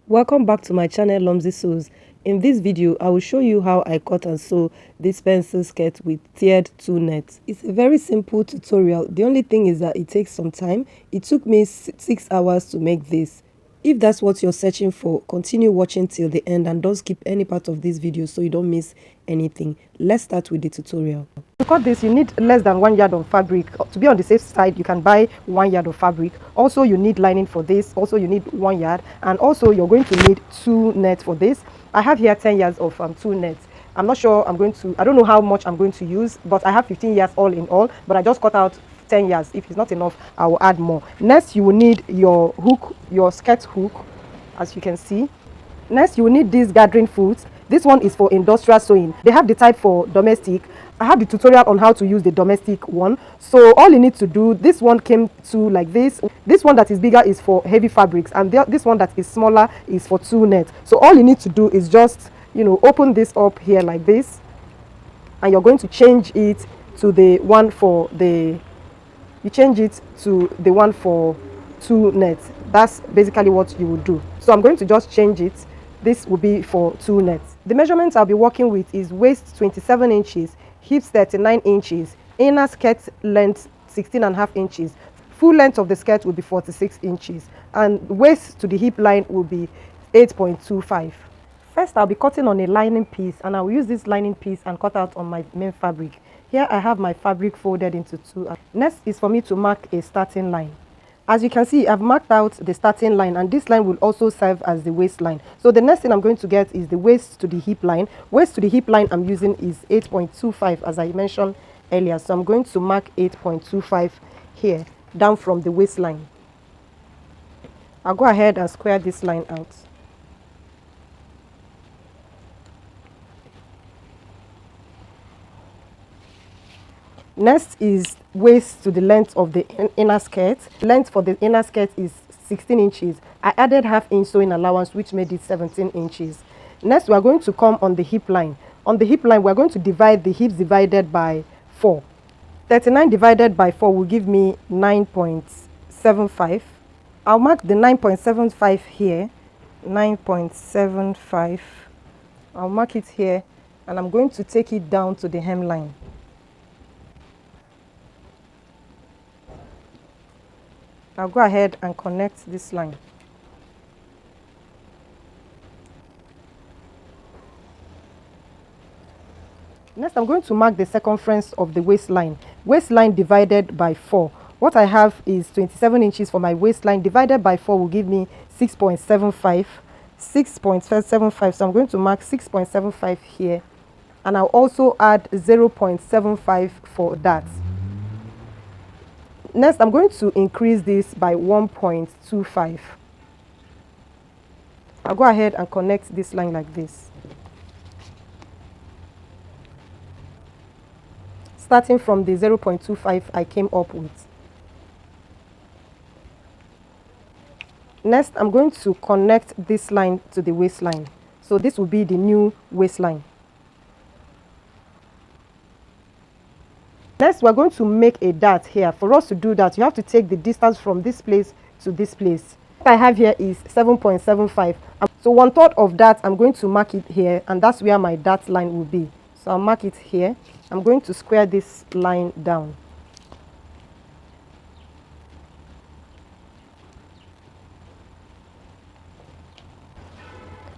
Welcome back to my channel Lomzy Sews. In this video, I will show you how I cut and sew this pencil skirt with tiered tulle net. It's a very simple tutorial. The only thing is that it takes some time. It took me 6 hours to make this. If that's what you're searching for, continue watching till the end and don't skip any part of this video so you don't miss anything. Let's start with the tutorial. To cut this, you need less than 1 yard of fabric. To be on the safe side, you can buy 1 yard of fabric. Also, you need lining for this. Also, you need 1 yard, and also you're going to need tulle net for this. I have here 10 yards of tulle net. I'm not sure I don't know how much I'm going to use, but I have 15 yards all in all, but I just cut out 10 yards. If it's not enough, I will add more. Next, you will need your hook, your skirt hook, as you can see. Next, you will need this gathering foot. This one is for industrial sewing. They have the type for domestic. I have the tutorial on how to use the domestic one. So all you need to do, this one came to like this. This one that is bigger is for heavy fabrics, and this one that is smaller is for tulle net. So all you need to do is just, open this up here like this, and you're going to change it to the one for the, you change it to the one for tulle net. That's basically what you will do. So I'm going to just change it. This will be for tulle net. The measurements I'll be working with is waist 27 inches, hips 39 inches, inner skirt length 16.5 inches, full length of the skirt will be 46 inches, and waist to the hip line will be 8.25. First, I'll be cutting on a lining piece, and I will use this lining piece and cut out on my main fabric. Here I have my fabric folded into two. Next is for me to mark a starting line. As you can see, I've marked out the starting line, and this line will also serve as the waistline. So the next thing I'm going to get is the waist to the hip line. Waist to the hip line I'm using is 8.25, as I mentioned earlier. So I'm going to mark 8.25 here, down from the waistline. I'll go ahead and square this line out. Next is waist to the length of the inner skirt. Length for the inner skirt is 16 inches. I added half inch sewing allowance, which made it 17 inches. Next, we are going to come on the hip line. On the hip line, we are going to divide the hips divided by 4. 39 divided by 4 will give me 9.75. I'll mark the 9.75 here. 9.75. I'll mark it here, and I'm going to take it down to the hemline. I'll go ahead and connect this line. Next, I'm going to mark the circumference of the waistline. Waistline divided by 4. What I have is 27 inches for my waistline. Divided by 4 will give me 6.75. 6.75. So I'm going to mark 6.75 here. And I'll also add 0.75 for that. Next, I'm going to increase this by 1.25. I'll go ahead and connect this line like this. Starting from the 0.25 I came up with. Next, I'm going to connect this line to the waistline. So this will be the new waistline. Next, we're going to make a dart here. For us to do that, you have to take the distance from this place to this place. What I have here is 7.75. So 1/3 of that, I'm going to mark it here, and that's where my dart line will be. So I'll mark it here. I'm going to square this line down.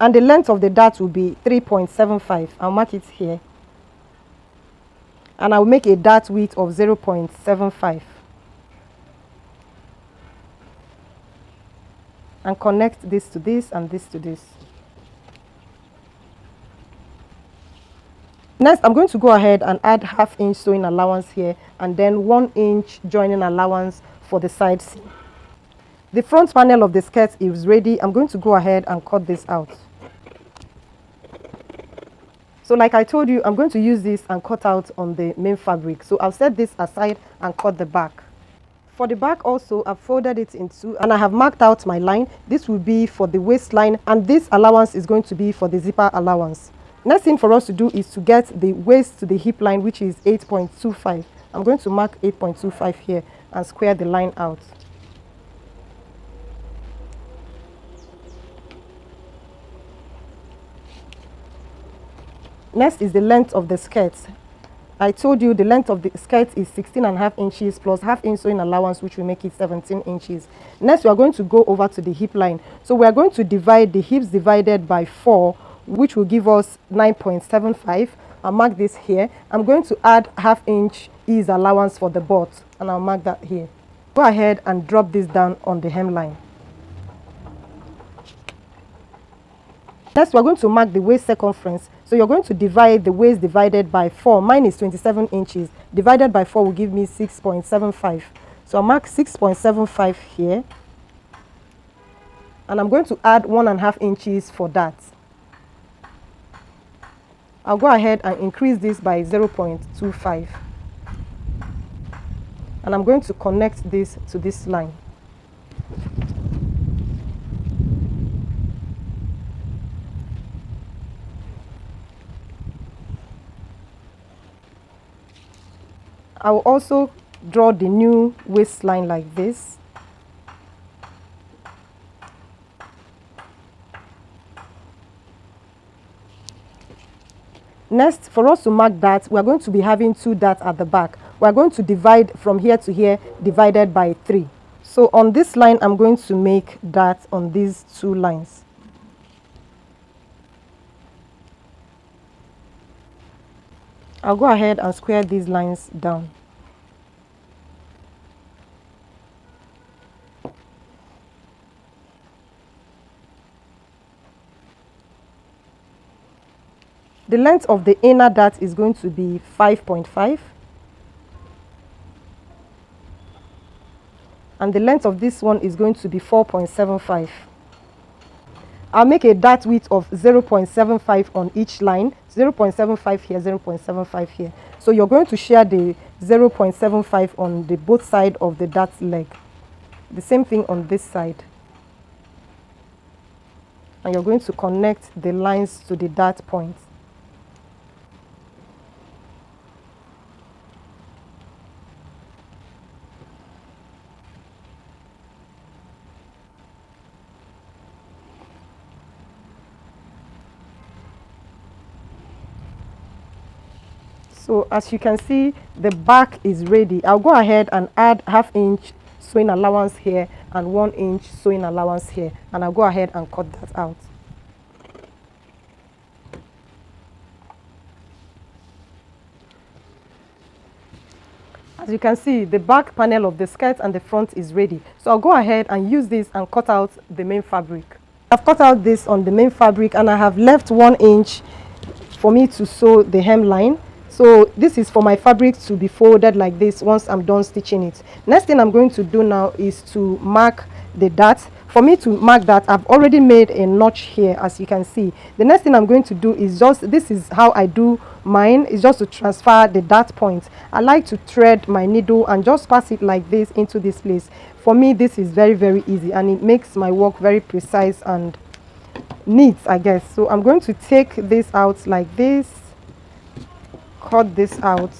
And the length of the dart will be 3.75. I'll mark it here. And I'll make a dart width of 0.75 and connect this to this and this to this. Next, I'm going to go ahead and add half inch sewing allowance here, and then 1 inch joining allowance for the side seam. The front panel of the skirt is ready. I'm going to go ahead and cut this out. So like I told you, I'm going to use this and cut out on the main fabric. So I'll set this aside and cut the back. For the back also, I've folded it in two, and I have marked out my line. This will be for the waistline, and this allowance is going to be for the zipper allowance. Next thing for us to do is to get the waist to the hip line, which is 8.25. I'm going to mark 8.25 here and square the line out. Next is the length of the skirt. I told you the length of the skirt is 16.5 inches plus half-inch sewing allowance, which will make it 17 inches. Next, we are going to go over to the hip line. So we are going to divide the hips divided by 4, which will give us 9.75. I'll mark this here. I'm going to add half-inch ease allowance for the butt, and I'll mark that here. Go ahead and drop this down on the hemline. Next, we're going to mark the waist circumference. So you're going to divide the waist divided by 4. Mine is 27 inches. Divided by 4 will give me 6.75. So I'll mark 6.75 here. And I'm going to add 1.5 inches for that. I'll go ahead and increase this by 0.25. And I'm going to connect this to this line. I will also draw the new waistline like this. Next, for us to mark that, we are going to be having 2 dots at the back. We are going to divide from here to here, divided by 3. So on this line, I'm going to make that on these 2 lines. I'll go ahead and square these lines down. The length of the inner dart is going to be 5.5. And the length of this one is going to be 4.75. I'll make a dart width of 0.75 on each line, 0.75 here, 0.75 here. So you're going to share the 0.75 on the both side of the dart leg. The same thing on this side. And you're going to connect the lines to the dart point. So as you can see, the back is ready. I'll go ahead and add half-inch sewing allowance here and 1-inch sewing allowance here, and I'll go ahead and cut that out. As you can see, the back panel of the skirt and the front is ready. So I'll go ahead and use this and cut out the main fabric. I've cut out this on the main fabric, and I have left 1 inch for me to sew the hemline. So this is for my fabric to be folded like this once I'm done stitching it. Next thing I'm going to do now is to mark the dart. For me to mark that, I've already made a notch here, as you can see. The next thing I'm going to do is this is how I do mine, is just to transfer the dart point. I like to thread my needle and just pass it like this into this place. For me, this is very, very easy, and it makes my work very precise and neat, I guess. So I'm going to take this out like this, cut this out,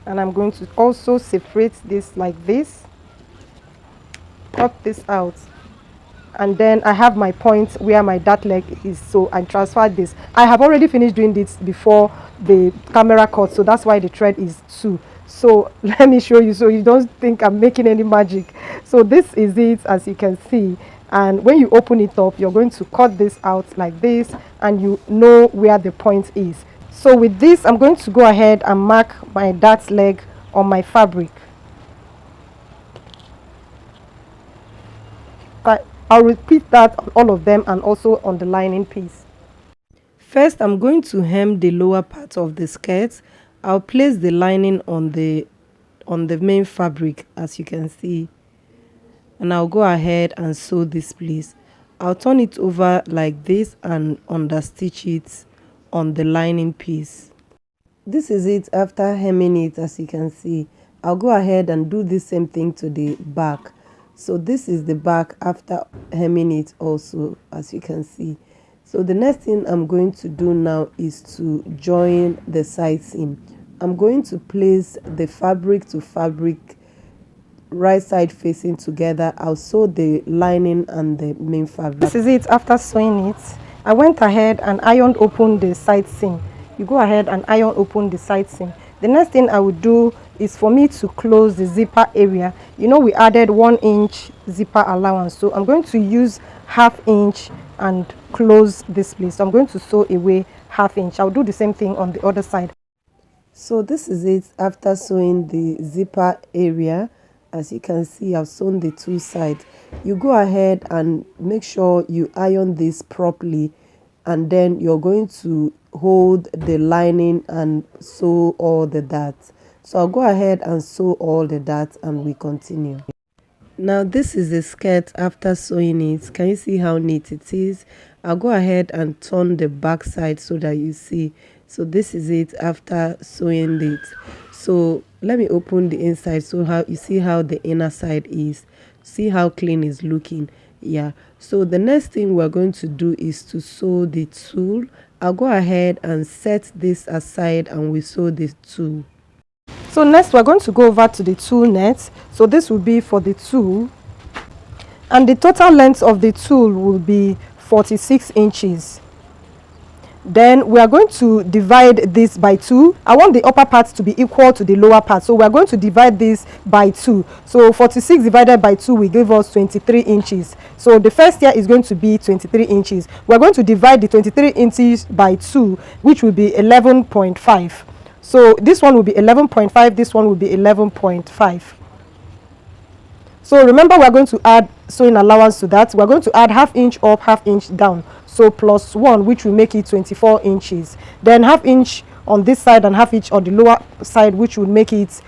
and I'm going to also separate this like this, cut this out, and then I have my point where my dart leg is, so I transfer this. I have already finished doing this before the camera cut, so that's why the thread is 2. So let me show you so you don't think I'm making any magic. So this is it, as you can see, and when you open it up, you're going to cut this out like this, and you know where the point is. So with this, I'm going to go ahead and mark my dart leg on my fabric. But I'll repeat that on all of them and also on the lining piece. First, I'm going to hem the lower part of the skirt. I'll place the lining on the main fabric, as you can see, and I'll go ahead and sew this place. I'll turn it over like this and understitch it on the lining piece. This is it after hemming it, as you can see. I'll go ahead and do the same thing to the back. So this is the back after hemming it also, as you can see. So the next thing I'm going to do now is to join the side seam. I'm going to place the fabric to fabric right side facing together. I'll sew the lining and the main fabric. This is it after sewing it. I went ahead and ironed open the side seam. You go ahead and iron open the side seam. The next thing I would do is for me to close the zipper area. You know, we added 1-inch zipper allowance, so I'm going to use 1/2 inch and close this place. So I'm going to sew away 1/2 inch. I'll do the same thing on the other side. So this is it after sewing the zipper area. As you can see, I've sewn the two sides. You go ahead and make sure you iron this properly, and then you're going to hold the lining and sew all the darts. So I'll go ahead and sew all the darts and we continue. Now this is the skirt after sewing it. Can you see how neat it is? I'll go ahead and turn the back side so that you see. So this is it after sewing it. So let me open the inside so how you see how the inner side is. See how clean it's looking. Yeah, so the next thing we're going to do is to sew the tulle. I'll go ahead and set this aside and we sew the tulle. So next we're going to go over to the tulle net. So this will be for the tulle, and the total length of the tulle will be 46 inches. Then we are going to divide this by 2. I want the upper part to be equal to the lower part, so we are going to divide this by 2. So 46 divided by 2 will give us 23 inches. So the first here is going to be 23 inches. We are going to divide the 23 inches by 2, which will be 11.5. So this one will be 11.5, this one will be 11.5. So remember, we are going to add sewing allowance to that. We are going to add 1/2 inch up, 1/2 inch down. So +1, which will make it 24 inches. Then 1/2 inch on this side and 1/2 inch on the lower side, which will make it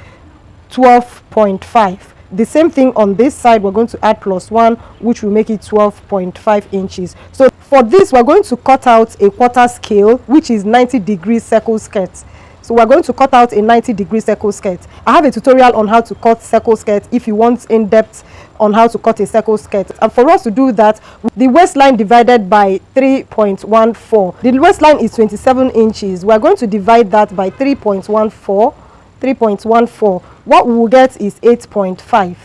12.5. The same thing on this side, we're going to add +1, which will make it 12.5 inches. So for this, we're going to cut out a quarter scale, which is 90-degree circle skirt. So we're going to cut out a 90-degree circle skirt. I have a tutorial on how to cut circle skirt if you want in-depth on how to cut a circle skirt. And for us to do that, the waistline divided by 3.14. The waistline is 27 inches. We're going to divide that by 3.14. What we will get is 8.5.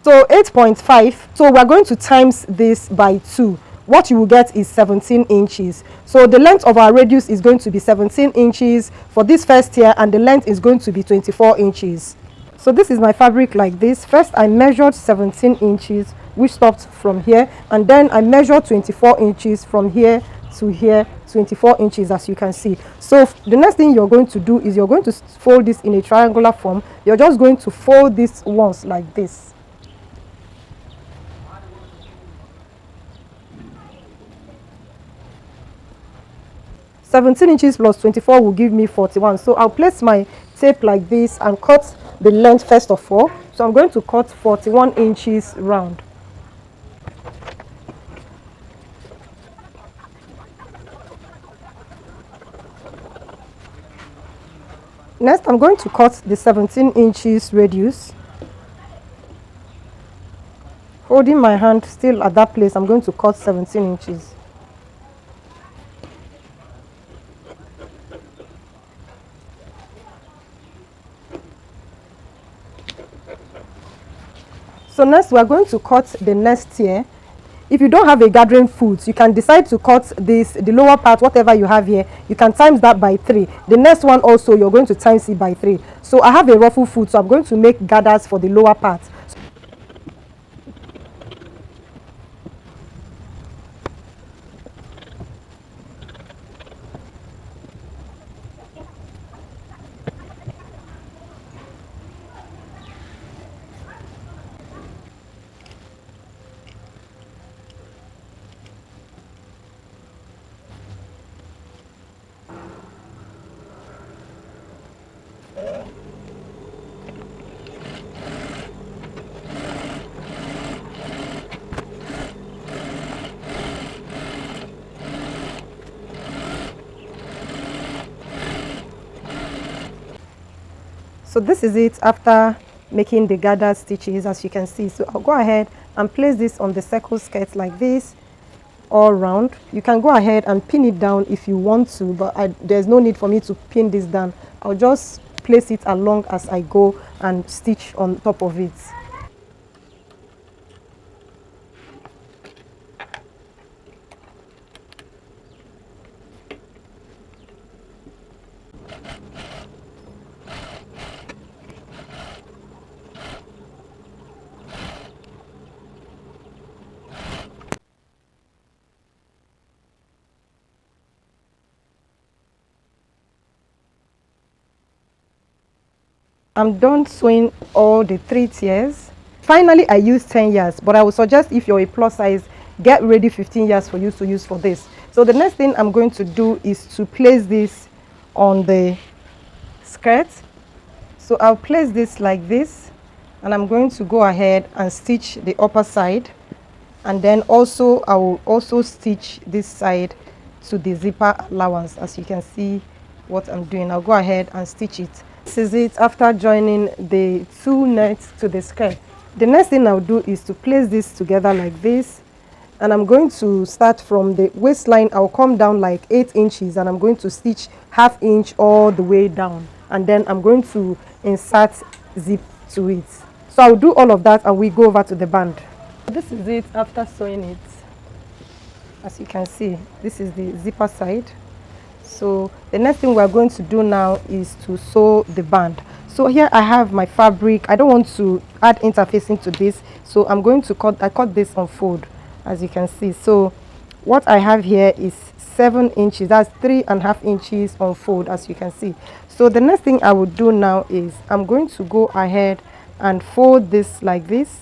So 8.5. So we're going to times this by 2. What you will get is 17 inches. So the length of our radius is going to be 17 inches for this first tier, and the length is going to be 24 inches. So this is my fabric like this. First I measured 17 inches, which stopped from here, and then I measured 24 inches from here to here, 24 inches, as you can see. So the next thing you're going to do is you're going to fold this in a triangular form. You're just going to fold this once like this. (17 inches plus 24 will give me 41. So I'll place my tape like this and cut the length first of all. So I'm going to cut 41 inches round. Next, I'm going to cut the 17 inches radius. Holding my hand still at that place, I'm going to cut 17 inches. So next we are going to cut the next tier. If you don't have a gathering foot, you can decide to cut this, the lower part, whatever you have here, you can times that by 3. The next one also, you're going to times it by 3. So I have a ruffle foot, so I'm going to make gathers for the lower part. So this is it after making the gathered stitches, as you can see. So I'll go ahead and place this on the circle skirt like this all round. You can go ahead and pin it down if you want to, but there's no need for me to pin this down. I'll just place it along as I go and stitch on top of it. I'm done sewing all the 3 tiers. Finally, I used 10 yards, but I would suggest if you're a plus size, get ready 15 yards for you to use for this. So the next thing I'm going to do is to place this on the skirt. So I'll place this like this, and I'm going to go ahead and stitch the upper side, and then also I will also stitch this side to the zipper allowance. As you can see what I'm doing, I'll go ahead and stitch it. This is it after joining the 2 nets to the skirt. The next thing I'll do is to place this together like this, and I'm going to start from the waistline. I'll come down like 8 inches, and I'm going to stitch ½ inch all the way down, and then I'm going to insert zip to it. So I'll do all of that and we go over to the band. This is it after sewing it. As you can see, this is the zipper side. So the next thing we're going to do now is to sew the band. So here I have my fabric. I don't want to add interfacing to this, so I'm going to cut this on fold, as you can see. So what I have here is 7 inches, that's 3.5 inches on fold, as you can see. So the next thing I will do now is I'm going to go ahead and fold this like this,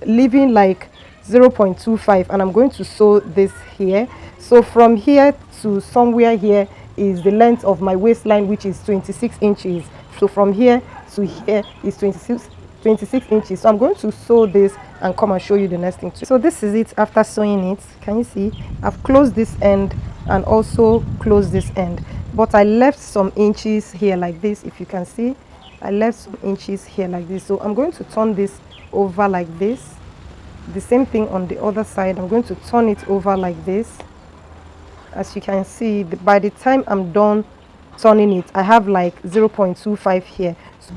leaving like 0.25, and I'm going to sew this here. So from here to somewhere here is the length of my waistline, which is 26 inches. So from here to here is 26 inches. So I'm going to sew this and come and show you the next thing too. So this is it after sewing it. Can you see I've closed this end and also closed this end, but I left some inches here like this. If you can see, I left some inches here like this. So I'm going to turn this over like this. The same thing on the other side. I'm going to turn it over like this. As you can see, by the time I'm done turning it, I have like 0.25 here. So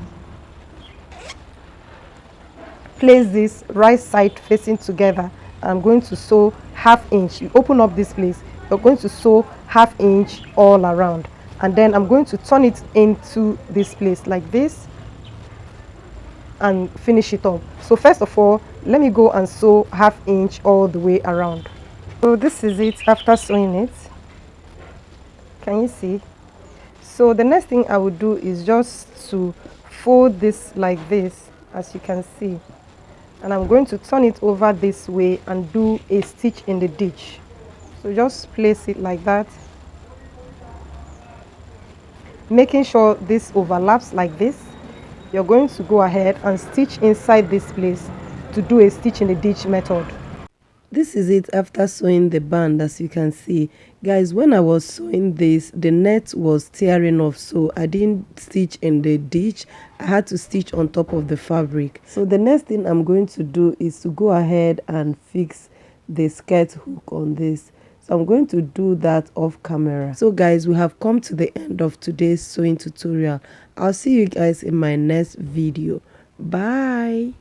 place this right side facing together. I'm going to sew ½ inch. You open up this place, you're going to sew ½ inch all around, and then I'm going to turn it into this place like this and finish it up. So first of all, let me go and sew ½ inch all the way around. So this is it after sewing it. Can you see? So the next thing I will do is just to fold this like this, as you can see, and I'm going to turn it over this way and do a stitch in the ditch. So just place it like that, making sure this overlaps like this. You're going to go ahead and stitch inside this place to do a stitch in the ditch method. This is it after sewing the band. As you can see, guys, when I was sewing this, the net was tearing off, so I didn't stitch in the ditch. I had to stitch on top of the fabric. So the next thing I'm going to do is to go ahead and fix the skirt hook on this. So I'm going to do that off camera. So guys, we have come to the end of today's sewing tutorial. I'll see you guys in my next video. Bye.